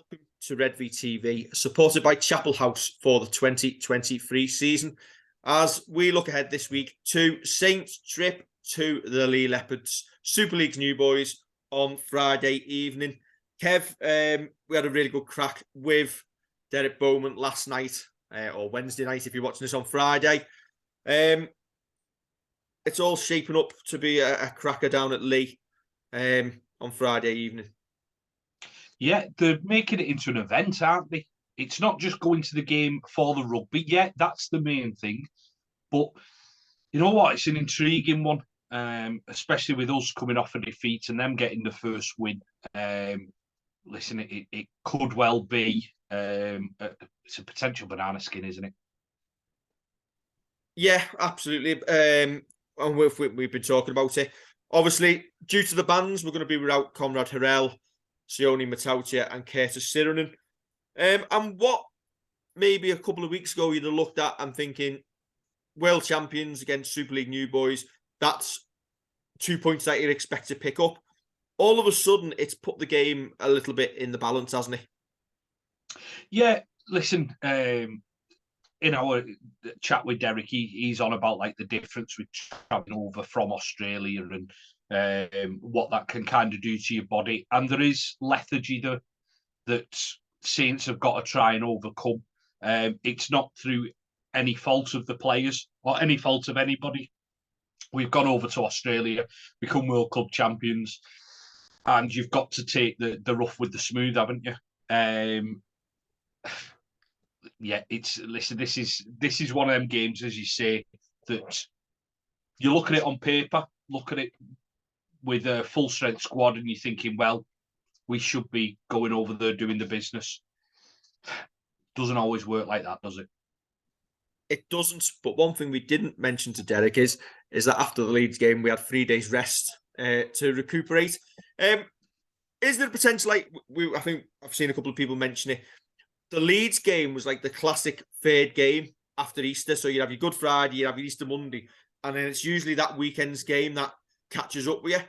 Welcome to Redvee TV, supported by Chapel House for the 2023 season. As we look ahead this week to Saints' trip to the Leigh Leopards, Super League's new boys, on Friday evening. Kev, we had a really good crack with Derek Bowman last night, or Wednesday night if you're watching this on Friday. It's all shaping up to be a cracker down at Leigh on Friday evening. Yeah, they're making it into an event, aren't they? It's not just going to the game for the rugby. Yeah, that's the main thing. But you know what? It's an intriguing one, especially with us coming off a defeat and them getting the first win. Listen, it could well be it's a potential banana skin, isn't it? Yeah, absolutely. And we've been talking about it. Obviously, due to the bans, we're going to be without Conrad Harrell, Sione Matautia and Curtis Sironen. And what maybe a couple of weeks ago you'd have looked at and thinking, world champions against Super League new boys, that's 2 points that you'd expect to pick up. All of a sudden, it's put the game a little bit in the balance, hasn't it? Yeah, listen, in our chat with Derek, he's on about like the difference with traveling over from Australia and what that can kind of do to your body. And there is lethargy that Saints have got to try and overcome. It's not through any fault of the players or any fault of anybody. We've gone over to Australia, become World Club champions, and you've got to take the rough with the smooth, haven't you? Yeah, listen, this is one of them games, as you say, that you look at it on paper, look at it with a full strength squad, and you're thinking, well, we should be going over there doing the business. Doesn't always work like that, does it? It doesn't. But one thing we didn't mention to Derek is that after the Leeds game, we had 3 days rest to recuperate. Is there potential? Like I think I've seen a couple of people mention it. The Leeds game was like the classic third game after Easter. So you have your Good Friday, you have your Easter Monday, and then it's usually that weekend's game that catches up with you.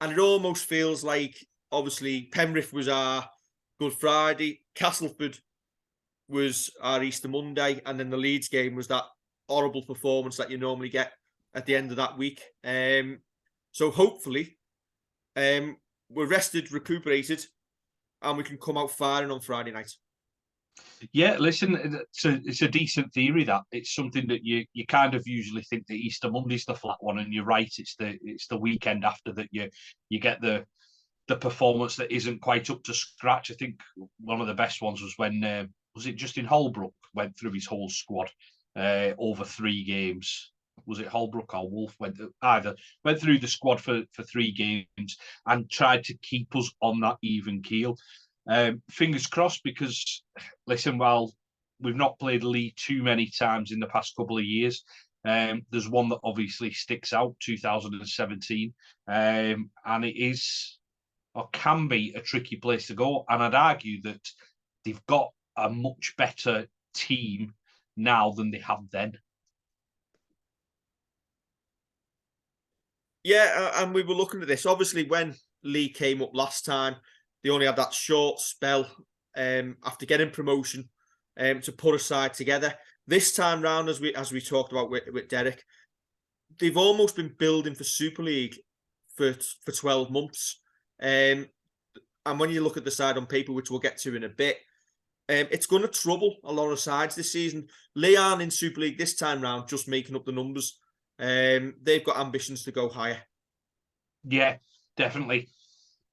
And it almost feels like, obviously, Penrith was our Good Friday, Castleford was our Easter Monday, and then the Leeds game was that horrible performance that you normally get at the end of that week. So hopefully, we're rested, recuperated, and we can come out firing on Friday night. Yeah, listen, it's a decent theory. That it's something that you kind of usually think that Easter Monday's the flat one, and you're right. It's the weekend after that you get the performance that isn't quite up to scratch. I think one of the best ones was when was it Justin Holbrook went through his whole squad over 3 games. Was it Holbrook or Wolf went through the squad for 3 games and tried to keep us on that even keel. Fingers crossed, because listen, while we've not played Leigh too many times in the past couple of years, there's one that obviously sticks out, 2017, and it is or can be a tricky place to go. And I'd argue that they've got a much better team now than they have then. Yeah, and we were looking at this. Obviously, when Leigh came up last time, they only had that short spell after getting promotion to put a side together. This time round, as we talked about with Derek, they've almost been building for Super League for 12 months. And when you look at the side on paper, which we'll get to in a bit, it's going to trouble a lot of sides this season. Leigh aren't in Super League this time round, just making up the numbers. They've got ambitions to go higher. Yeah, definitely.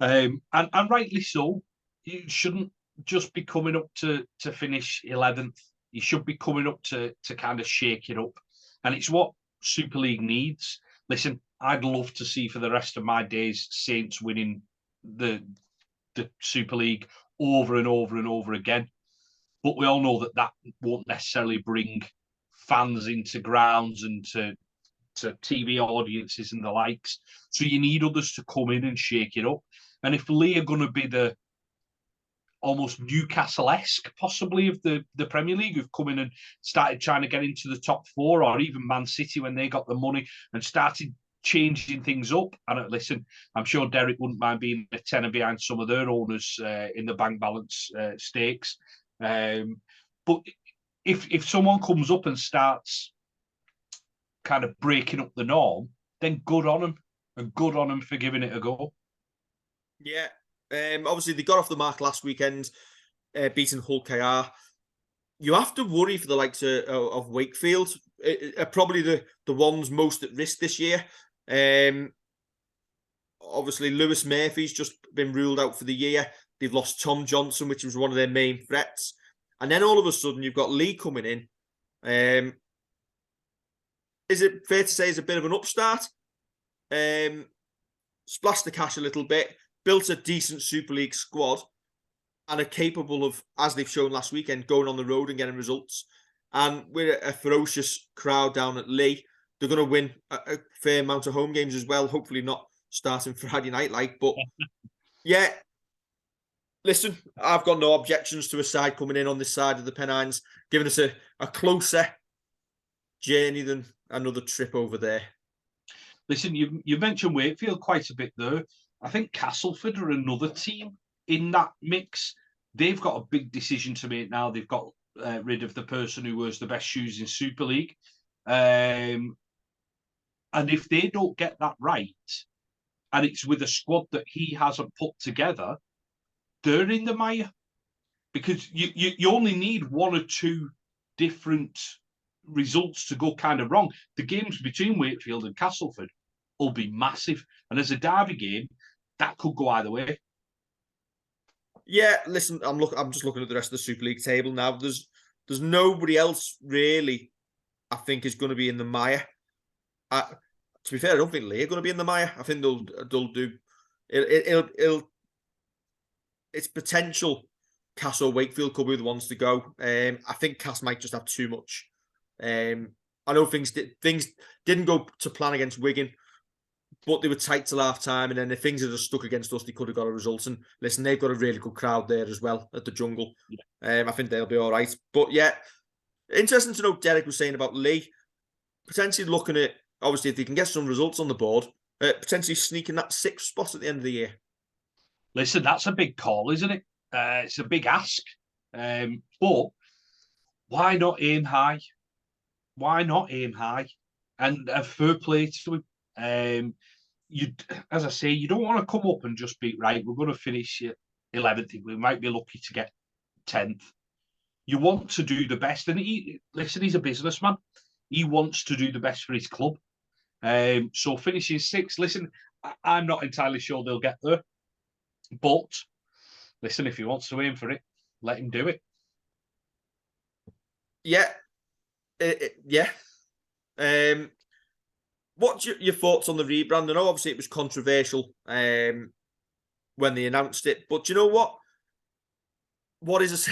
And rightly so. You shouldn't just be coming up to finish 11th. You should be coming up to kind of shake it up. And it's what Super League needs. Listen, I'd love to see for the rest of my days Saints winning the Super League over and over and over again. But we all know that won't necessarily bring fans into grounds and to TV audiences and the likes. So you need others to come in and shake it up. And if Leigh are going to be the almost Newcastle-esque, possibly, of the Premier League, who've come in and started trying to get into the top 4, or even Man City when they got the money and started changing things up. And listen, I'm sure Derek wouldn't mind being a tenner behind some of their owners in the bank balance stakes. But if someone comes up and starts kind of breaking up the norm, then good on them, and good on them for giving it a go. Yeah, obviously they got off the mark last weekend, beating Hull KR. You have to worry for the likes of Wakefield, probably the ones most at risk this year. Obviously, Lewis Murphy's just been ruled out for the year. They've lost Tom Johnson, which was one of their main threats. And then all of a sudden, you've got Leigh coming in. Is it fair to say he's a bit of an upstart? Splashed the cash a little bit, built a decent Super League squad, and are capable of, as they've shown last weekend, going on the road and getting results. And with a ferocious crowd down at Leigh, they're going to win a fair amount of home games as well. Hopefully not starting Friday night, but yeah. Listen, I've got no objections to a side coming in on this side of the Pennines, giving us a closer journey than another trip over there. Listen, you mentioned Wakefield quite a bit there. I think Castleford are another team in that mix. They've got a big decision to make now. They've got rid of the person who wears the best shoes in Super League. And if they don't get that right, and it's with a squad that he hasn't put together, they're in the mire. Because you only need one or two different results to go kind of wrong. The games between Wakefield and Castleford will be massive. And as a derby game, that could go either way. Yeah, listen, I'm just looking at the rest of the Super League table now. There's nobody else really, I think, is going to be in the mire. To be fair, I don't think Leigh are going to be in the mire. I think they'll do. It's potential. Cass or Wakefield could be the ones to go. I think Cass might just have too much. I know things didn't go to plan against Wigan, but they were tight till half time, and then if things had just stuck against us, they could have got a result. And listen, they've got a really good crowd there as well at the Jungle. Yeah. I think they'll be all right. But yeah, interesting to know Derek was saying about Leigh potentially looking at, obviously, if they can get some results on the board, potentially sneaking that 6th spot at the end of the year. Listen, that's a big call, isn't it? It's a big ask. But why not aim high? Why not aim high? And a fair play to him. As I say, you don't want to come up and just be, right, we're going to finish 11th. We might be lucky to get 10th. You want to do the best. And he's a businessman. He wants to do the best for his club. So finishing 6th, listen, I'm not entirely sure they'll get there. But listen, if he wants to aim for it, let him do it. Yeah. Yeah. What's your thoughts on the rebrand? I know obviously it was controversial when they announced it, but do you know what? What is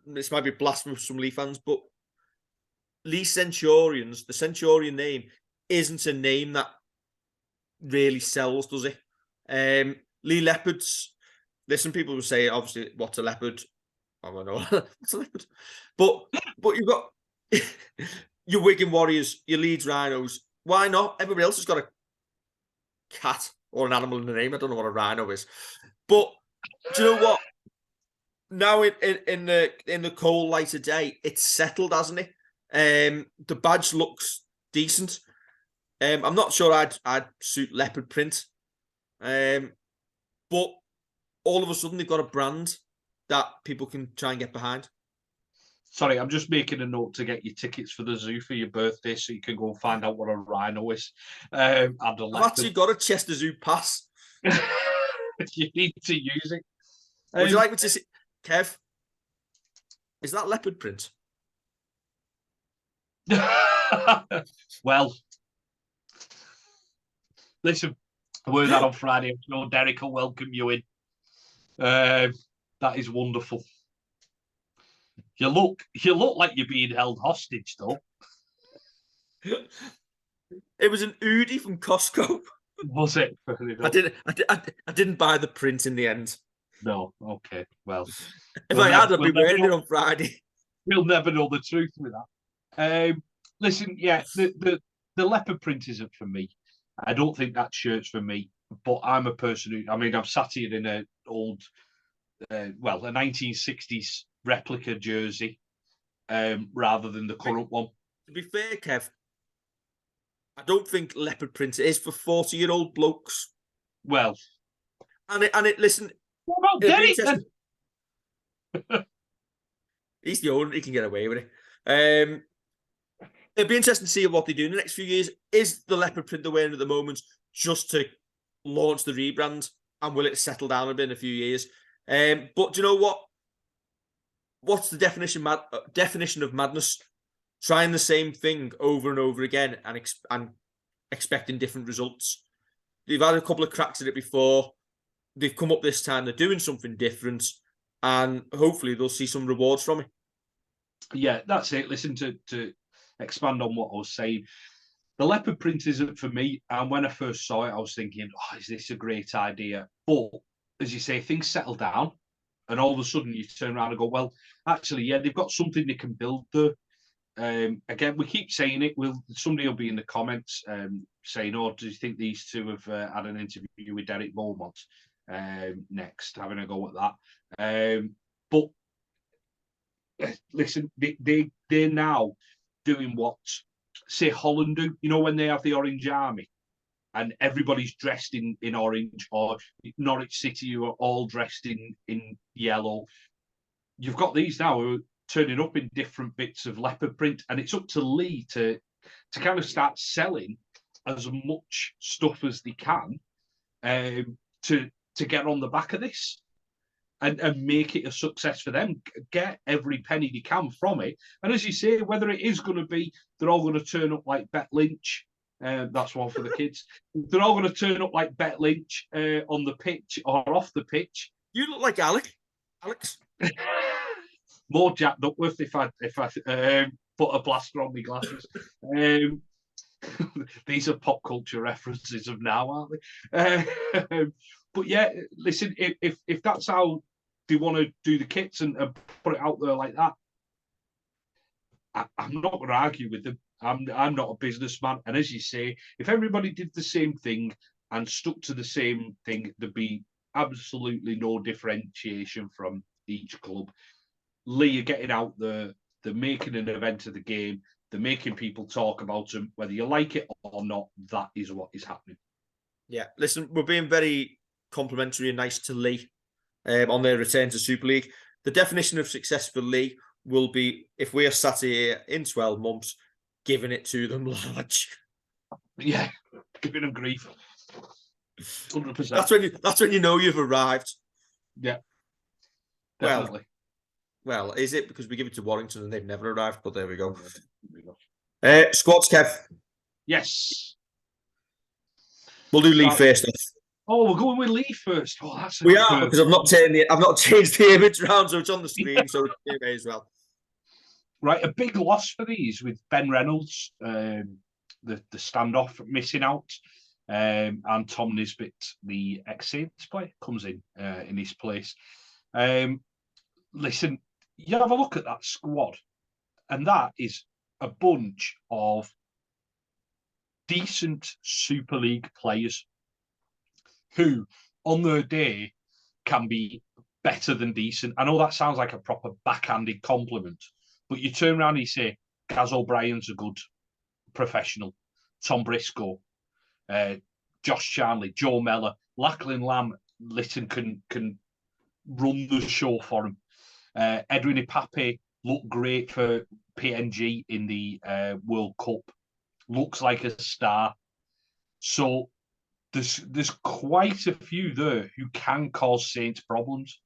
this might be blasphemous from Leigh fans, but Leigh Centurions, the Centurion name, isn't a name that really sells, does it? Leigh Leopards. Listen, people will say, obviously, what's a leopard? I don't know. What's a leopard? But you've got your Wigan Warriors, your Leeds Rhinos. Why not? Everybody else has got a cat or an animal in the name. I don't know what a rhino is. But do you know what? Now in the cold light of day, it's settled, hasn't it? The badge looks decent. I'm not sure I'd suit leopard print. But all of a sudden they've got a brand that people can try and get behind. Sorry, I'm just making a note to get you tickets for the zoo for your birthday so you can go and find out what a rhino is. I've actually got a Chester Zoo pass. You need to use it. Would you like me to see? Kev, is that leopard print? Well, listen, I wear that on Friday. I'm sure Derek will welcome you in. That is wonderful. You look like you're being held hostage, though. It was an Oodie from Costco. Was it? I didn't buy the print in the end. No. Okay. Well, if I had, I'd be wearing it on Friday. We'll never know the truth with that. Listen, yeah, the the leopard print isn't for me. I don't think that shirt's for me. But I'm a person who, I mean, I'm sat here in an old, a 1960s replica jersey, rather than the current one. To be fair, Kev, I don't think leopard print is for 40-year-old blokes. Well, and it listen. What about Derek then? He's the owner; he can get away with it. It'd be interesting to see what they do in the next few years. Is the leopard print they're wearing at the moment just to launch the rebrand, and will it settle down a bit in a few years? But do you know what? What's the definition of madness? Trying the same thing over and over again and expecting different results. They've had a couple of cracks at it before. They've come up this time. They're doing something different, and hopefully they'll see some rewards from it. Yeah, that's it. Listen, to expand on what I was saying, the leopard print isn't for me. And when I first saw it, I was thinking, oh, is this a great idea? But as you say, things settle down, and all of a sudden you turn around and go, well, actually, yeah, they've got something they can build there. Again, we keep saying it. Somebody will be in the comments saying, "Oh, do you think these two have had an interview with Derek Beaumont next?" Having a go at that. But listen, they're now doing what, say, Holland do. You know, when they have the Orange Army and everybody's dressed in orange, or Norwich City, who are all dressed in yellow. You've got these now who are turning up in different bits of leopard print, and it's up to Leigh to kind of start selling as much stuff as they can to get on the back of this and make it a success for them. Get every penny they can from it, and as you say, whether it is going to be they're all going to turn up like Bet Lynch, that's one for the kids. They're all going to turn up like Bet Lynch on the pitch or off the pitch. You look like Alex. More Jack Duckworth if I put a blaster on my glasses. These are pop culture references of now, aren't they? But yeah, listen, if that's how they want to do the kits and put it out there like that, I'm not going to argue with them. I'm not a businessman, and as you say, if everybody did the same thing and stuck to the same thing, there'd be absolutely no differentiation from each club. Leigh are getting out there, they're making an event of the game, they're making people talk about them, whether you like it or not, that is what is happening. Yeah, listen, we're being very complimentary and nice to Leigh on their return to Super League. The definition of success for Leigh will be if we are sat here in 12 months, giving it to them large. Yeah, giving them grief. 100%. That's when you know you've arrived. Yeah, definitely. Well, is it because we give it to Warrington and they've never arrived? But there we go. Squads, Kev. Yes. We'll do Leigh first. Oh, we're going with Leigh first. Oh, that's because I've not changed the image round, so it's on the screen, so it may as well. Right, a big loss for these with Ben Reynolds, the standoff missing out, and Tom Nisbet, the ex-Saints player, comes in his place. Listen, you have a look at that squad, and that is a bunch of decent Super League players who, on their day, can be better than decent. I know that sounds like a proper backhanded compliment, but you turn around and you say, Gaz O'Brien's a good professional, Tom Briscoe, Josh Charnley, Joe Mellor, Lachlan Lamb, Lytton can run the show for him. Edwin Ipape looked great for PNG in the World Cup. Looks like a star. So there's quite a few there who can cause Saints problems.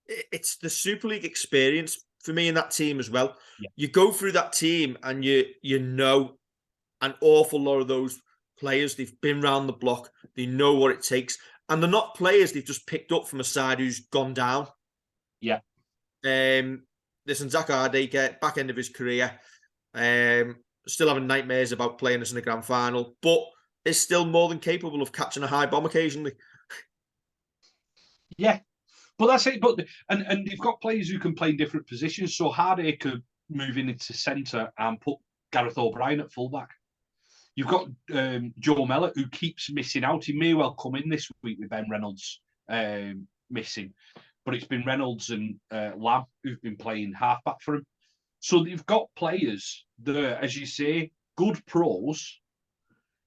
It's the Super League experience for me in that team as well. Yeah. You go through that team and you know an awful lot of those players. They've been round the block. They know what it takes. And they're not players they've just picked up from a side who's gone down. Yeah. Listen, Zach Hardacre, back end of his career, still having nightmares about playing us in the grand final, but is still more than capable of catching a high bomb occasionally. Yeah, but that's it. But and you've got players who can play different positions. So Hardacre could move in into centre and put Gareth O'Brien at fullback. You've got Joe Mellor, who keeps missing out. He may well come in this week with Ben Reynolds missing, but it's been Reynolds and Lamb who've been playing halfback for him. So you've got players there, as you say, good pros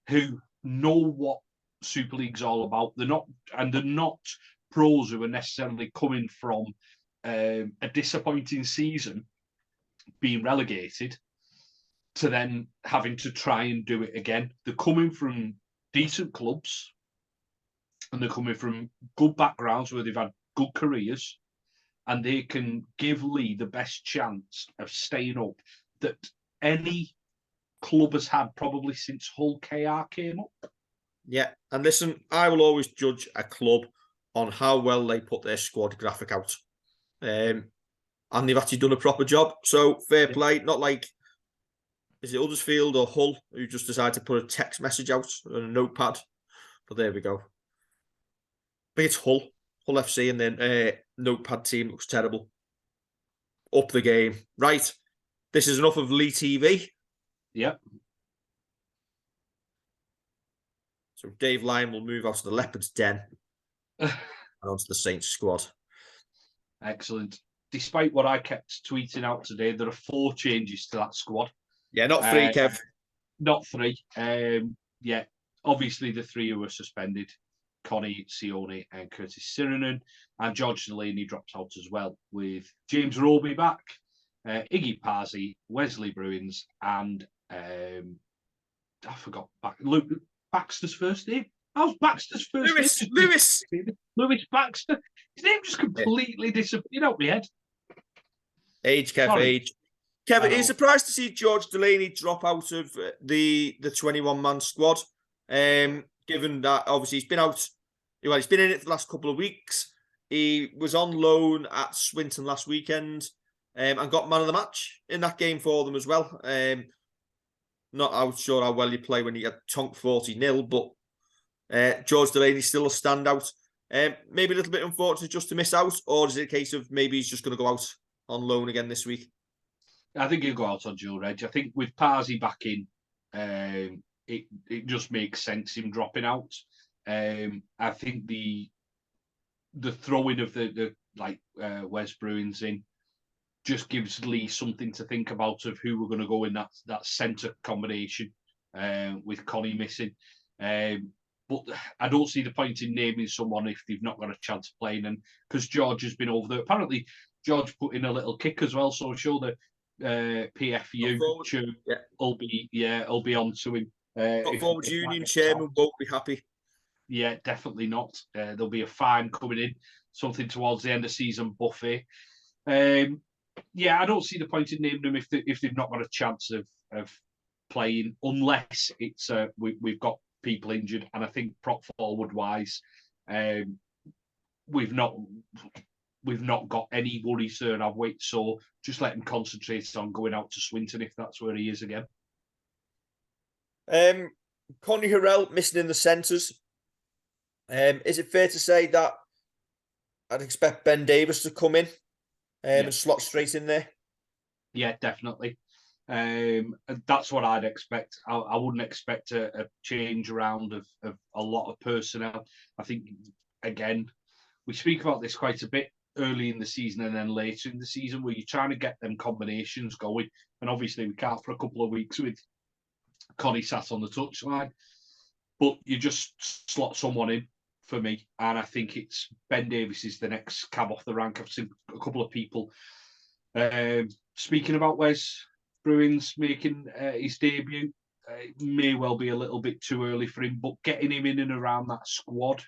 who know what Super League's all about. They're not pros who are necessarily coming from a disappointing season, being relegated, to then having to try and do it again. They're coming from decent clubs and they're coming from good backgrounds where they've had good careers, and they can give Leigh the best chance of staying up that any club has had probably since Hull KR came up. Yeah, and listen, I will always judge a club on how well they put their squad graphic out. And they've actually done a proper job. So fair play, not like, is it Huddersfield or Hull who just decided to put a text message out on a notepad? But there we go. I think it's Hull FC, and then notepad team looks terrible. Up the game. Right. This is enough of Leigh TV. Yep. So Dave Lyon will move out to the Leopards den and onto the Saints squad. Excellent. Despite what I kept tweeting out today, there are 4 changes to that squad. Yeah, not 3, Kev. Not 3. Yeah, obviously the 3 who were suspended, Connie Sione and Curtis Sirenen, and George Delaney dropped out as well, with James Roby back, Iggy Parsi, Wesley Bruins, and I forgot Luke Baxter's first name. How's Baxter's first name? Lewis Baxter. His name just completely disappeared out of my head. Age, Kev, Sorry. age. Kev, are you surprised to see George Delaney drop out of the 21-man squad? Given that obviously he's been out, well, he's been in it for the last couple of weeks. He was on loan at Swinton last weekend and got man of the match in that game for them as well. Not sure how well you play when you get tonked 40-0, but George Delaney's still a standout. Maybe a little bit unfortunate just to miss out, or is it a case of maybe he's just going to go out on loan again this week? I think he'll go out on dual reg. I think with Parsi back in, it just makes sense him dropping out. I think the throwing of the Wes Bruins in just gives Leigh something to think about of who we're going to go in that centre combination with Connie missing. But I don't see the point in naming someone if they've not got a chance of playing. And because George has been over there, apparently George put in a little kick as well. So I'm sure the PFU will be on to him. Forwards Union chairman won't be happy. Yeah, definitely not. There'll be a fine coming in, something towards the end of season buffet. I don't see the point in naming them if they've not got a chance of playing, unless it's we've got people injured. And I think prop forward wise, we've not got any worries there, have we? So just let him concentrate on going out to Swinton if that's where he is again. Connie Harrell missing in the centres. Is it fair to say that I'd expect Ben Davis to come in and slot straight in there? Yeah, definitely. That's what I'd expect. I wouldn't expect a change around of a lot of personnel. I think, again, we speak about this quite a bit early in the season and then later in the season, where you're trying to get them combinations going. And obviously we can't for a couple of weeks with Connie sat on the touchline. But you just slot someone in for me. And I think it's Ben Davis is the next cab off the rank. I've seen a couple of people speaking about Wes Bruins making his debut. It may well be a little bit too early for him, but getting him in and around that squad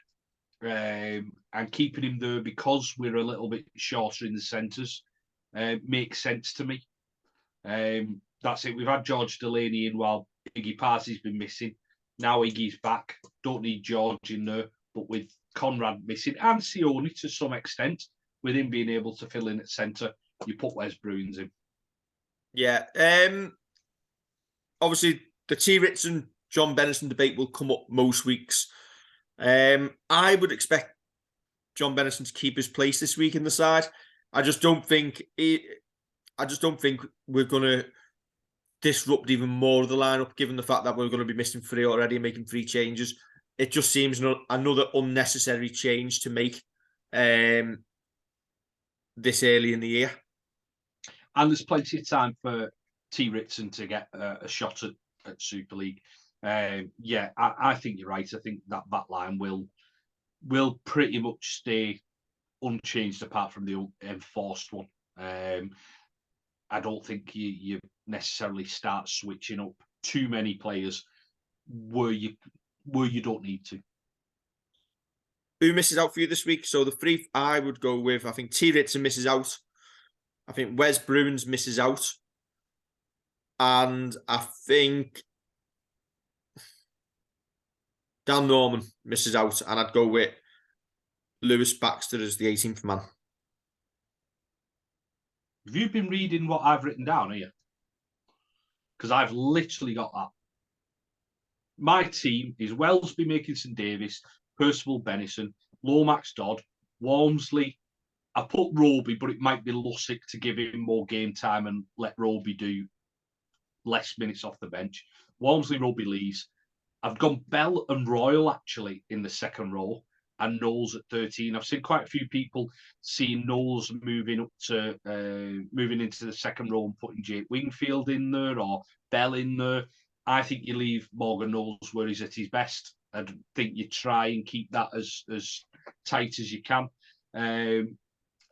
and keeping him there because we're a little bit shorter in the centres makes sense to me. That's it. We've had George Delaney in while Iggy Parsi's been missing. Now Iggy's back. Don't need George in there, but with Conrad missing and Sione to some extent, with him being able to fill in at centre, you put Wes Bruins in. Yeah. Obviously, the T. Ritson, John Bennison debate will come up most weeks. I would expect John Bennison to keep his place this week in the side. I just don't think we're going to disrupt even more of the lineup, given the fact that we're going to be missing 3 already and making 3 changes. It just seems another unnecessary change to make this early in the year. And there's plenty of time for T. Ritson to get a shot at Super League. I think you're right. I think that line will pretty much stay unchanged apart from the enforced one. I don't think you necessarily start switching up too many players where you don't need to. Who misses out for you this week? So the 3 I would go with, I think T. Ritson misses out. I think Wes Bruins misses out. And I think Dan Norman misses out. And I'd go with Lewis Baxter as the 18th man. Have you been reading what I've written down here? Because I've literally got that. My team is Wellesby, Makinson Davis, Percival Bennison, Lomax Dodd, Walmsley. I put Roby, but it might be Lussick to give him more game time and let Roby do less minutes off the bench. Walmsley, Roby, Lees. I've gone Bell and Royal actually in the second row, and Knowles at 13. I've seen quite a few people seeing Knowles moving into the second row and putting Jake Wingfield in there or Bell in there. I think you leave Morgan Knowles where he's at his best. I think you try and keep that as tight as you can.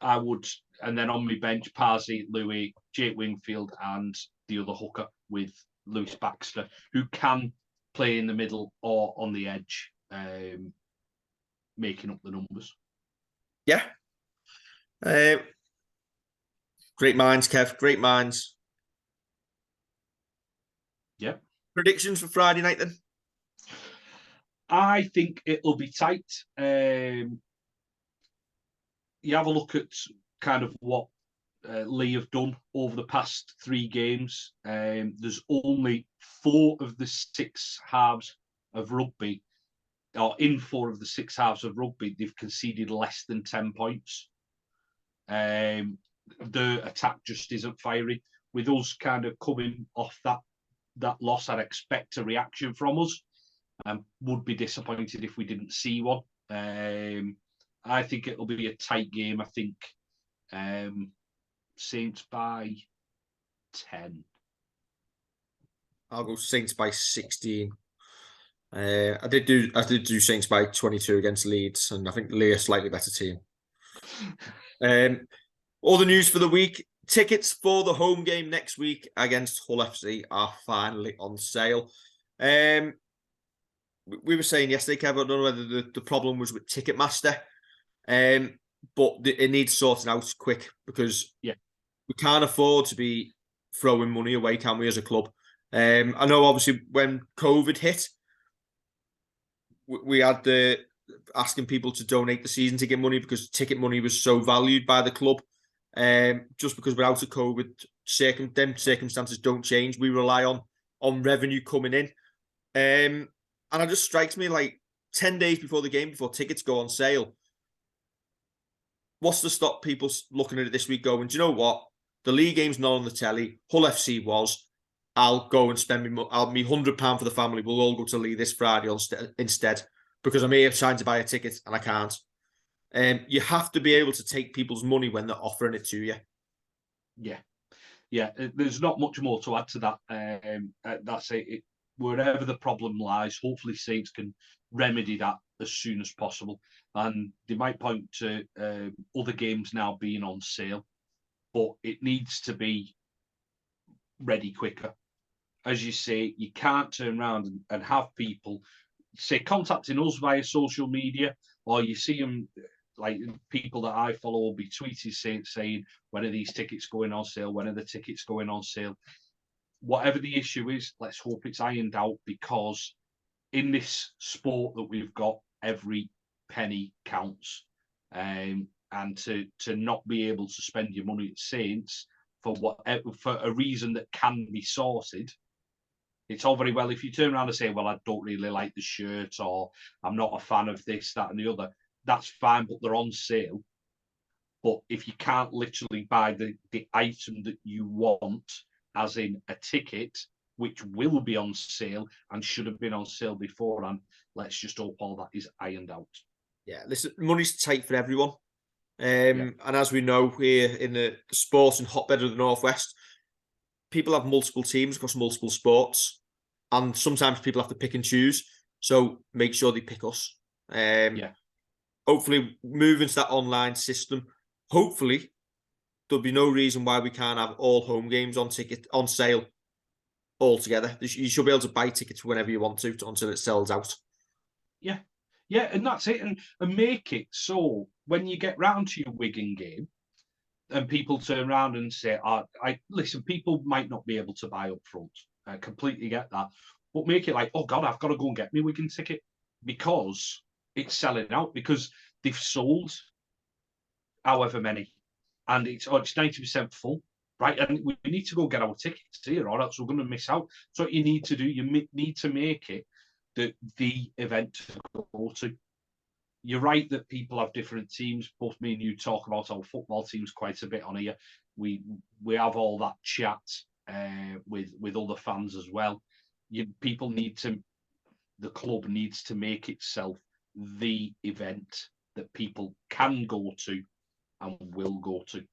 I would, and then on my bench, Parsi, Louis, Jake Wingfield, and the other hooker with Lewis Baxter, who can play in the middle or on the edge, making up the numbers. Yeah. Great minds, Kev. Great minds. Yeah. Predictions for Friday night then? I think it'll be tight. You have a look at kind of what Leigh have done over the past 3 games. There's only 4 of the 6 halves of rugby, or in 4 of the 6 halves of rugby, they've conceded less than 10 points. The attack just isn't firing. With us kind of coming off that loss, I'd expect a reaction from us. Would be disappointed if we didn't see one. I think it'll be a tight game. I think Saints by 10. I'll go Saints by 16. I did do Saints by 22 against Leeds, and I think Leigh a slightly better team. All the news for the week: tickets for the home game next week against Hull FC are finally on sale. We were saying yesterday, Kev, I don't know whether the problem was with Ticketmaster, but it needs sorting out quick because we can't afford to be throwing money away, can we, as a club? I know, obviously, when COVID hit, we had the asking people to donate the season ticket money because ticket money was so valued by the club. Just because we're out of COVID, circumstances don't change. We rely on revenue coming in. And it just strikes me like 10 days before the game, before tickets go on sale, what's to stop people looking at it this week going, do you know what? The league game's not on the telly. Hull FC was. I'll go and spend me £100 for the family. We'll all go to Leigh this Friday instead because I'm here trying to buy a ticket and I can't. You have to be able to take people's money when they're offering it to you. Yeah. There's not much more to add to that. That's it. Wherever the problem lies, hopefully Saints can remedy that as soon as possible. And they might point to other games now being on sale, but it needs to be ready quicker. As you say, you can't turn around and have people, say, contacting us via social media, or you see them, like people that I follow will be tweeting saying, when are these tickets going on sale? When are the tickets going on sale? Whatever the issue is, let's hope it's ironed out, because in this sport that we've got, every penny counts. And to not be able to spend your money at Saints for a reason that can be sorted, it's all very well if you turn around and say, well, I don't really like the shirt, or I'm not a fan of this, that, and the other. That's fine, but they're on sale. But if you can't literally buy the item that you want as in a ticket, which will be on sale and should have been on sale beforehand. Let's just hope all that is ironed out. Yeah, listen, money's tight for everyone. And as we know here in the sports and hotbed of the Northwest, people have multiple teams across multiple sports, and sometimes people have to pick and choose. So make sure they pick us. Hopefully, move into that online system. Hopefully, there'll be no reason why we can't have all home games on sale altogether. You should be able to buy tickets whenever you want to until it sells out. Yeah, and that's it. And make it so when you get round to your Wigan game and people turn around and say, listen, people might not be able to buy up front. I completely get that. But make it like, oh God, I've got to go and get me Wigan ticket because it's selling out, because they've sold however many. And it's 90% full, right? And we need to go get our tickets here, or else we're going to miss out. So what you need to do, you need to make it the event to go to. You're right that people have different teams. Both me and you talk about our football teams quite a bit on here. We have all that chat with other fans as well. The club needs to make itself the event that people can go to and will go to.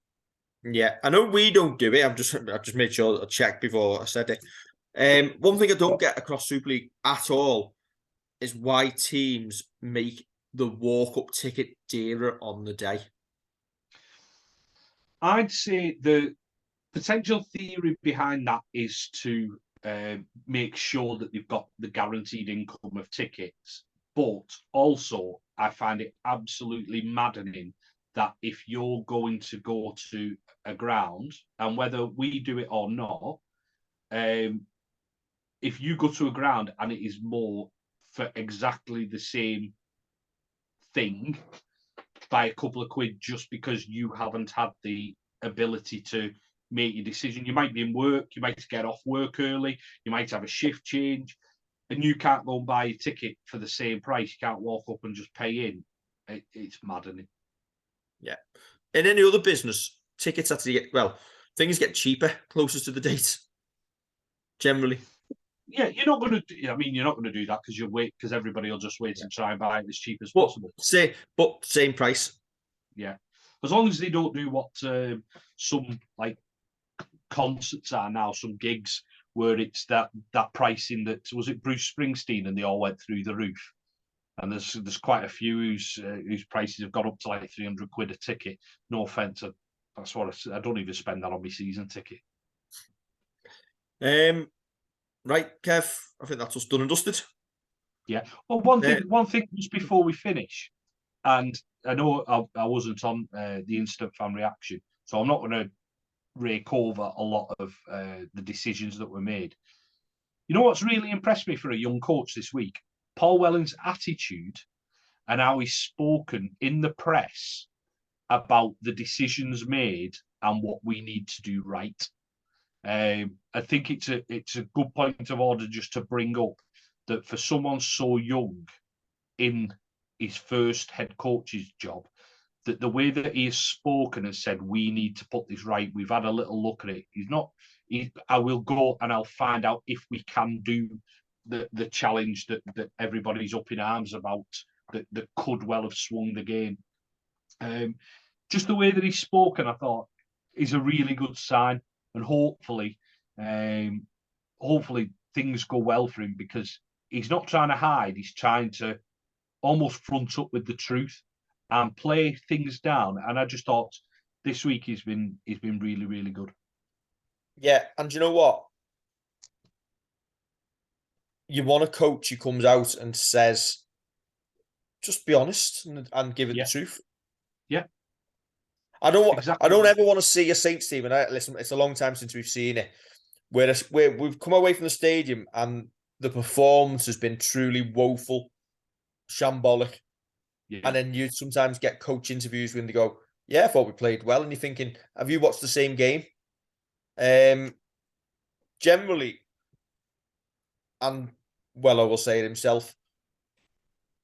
Yeah, I know we don't do it. I've just made sure I checked before I said it. One thing I don't get across Super League at all is why teams make the walk-up ticket dearer on the day. I'd say the potential theory behind that is to make sure that they've got the guaranteed income of tickets. But also, I find it absolutely maddening that if you're going to go to a ground, and whether we do it or not, if you go to a ground and it is more for exactly the same thing by a couple of quid just because you haven't had the ability to make your decision. You might be in work, you might get off work early, you might have a shift change, and you can't go and buy a ticket for the same price. You can't walk up and just pay in. It's maddening. Yeah. In any other business, tickets actually things get cheaper closer to the date. Generally. Yeah, you're not going to. I mean, you're not going to do that because everybody will just wait and try and buy it as cheap as possible. Same price. Yeah, as long as they don't do what some like concerts are now, some gigs where it's that pricing that was it Bruce Springsteen and they all went through the roof. And there's quite a few whose prices have gone up to like 300 quid a ticket. No offense, that's what I don't even spend that on my season ticket. Right, Kev. I think that's us done and dusted. Yeah. Well, one thing just before we finish, and I know I wasn't on the instant fan reaction, so I'm not going to rake over a lot of the decisions that were made. You know what's really impressed me for a young coach this week? Paul Wellens' attitude and how he's spoken in the press about the decisions made and what we need to do right. I think it's a good point of order just to bring up that for someone so young in his first head coach's job, that the way that he has spoken and said, we need to put this right, we've had a little look at it. I will go and I'll find out if we can do the challenge that everybody's up in arms about, that could well have swung the game. Just the way that he's spoken, I thought, is a really good sign. And hopefully things go well for him, because he's not trying to hide. He's trying to almost front up with the truth and play things down. And I just thought this week he's been really, really good. Yeah, and you know what? You want a coach who comes out and says, just be honest and give it the truth. Yeah. I don't ever want to see a Saints team, and listen, it's a long time since we've seen it, where we've come away from the stadium and the performance has been truly woeful, shambolic. Yeah. And then you sometimes get coach interviews when they go, yeah, I thought we played well. And you're thinking, have you watched the same game? Generally, and Weller will say it himself,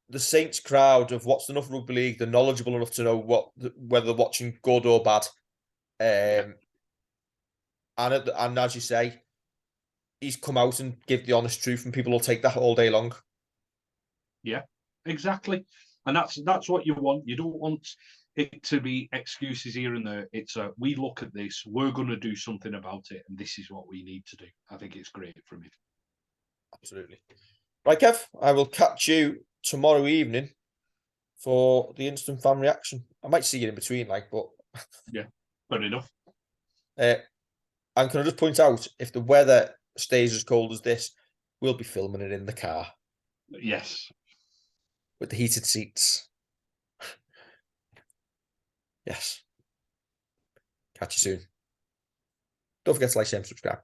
the Saints crowd have watched enough rugby league, they're knowledgeable enough to know whether they're watching good or bad. And as you say, he's come out and give the honest truth, and people will take that all day long. Yeah, exactly. And that's what you want. You don't want it to be excuses here and there. It's we look at this, we're going to do something about it, and this is what we need to do. I think it's great from him. Absolutely. Right, Kev, I will catch you tomorrow evening for the instant fan reaction. I might see you in between, but yeah, fair enough. And can I just point out, if the weather stays as cold as this, we'll be filming it in the car. Yes. With the heated seats. Yes. Catch you soon. Don't forget to like, share, and subscribe.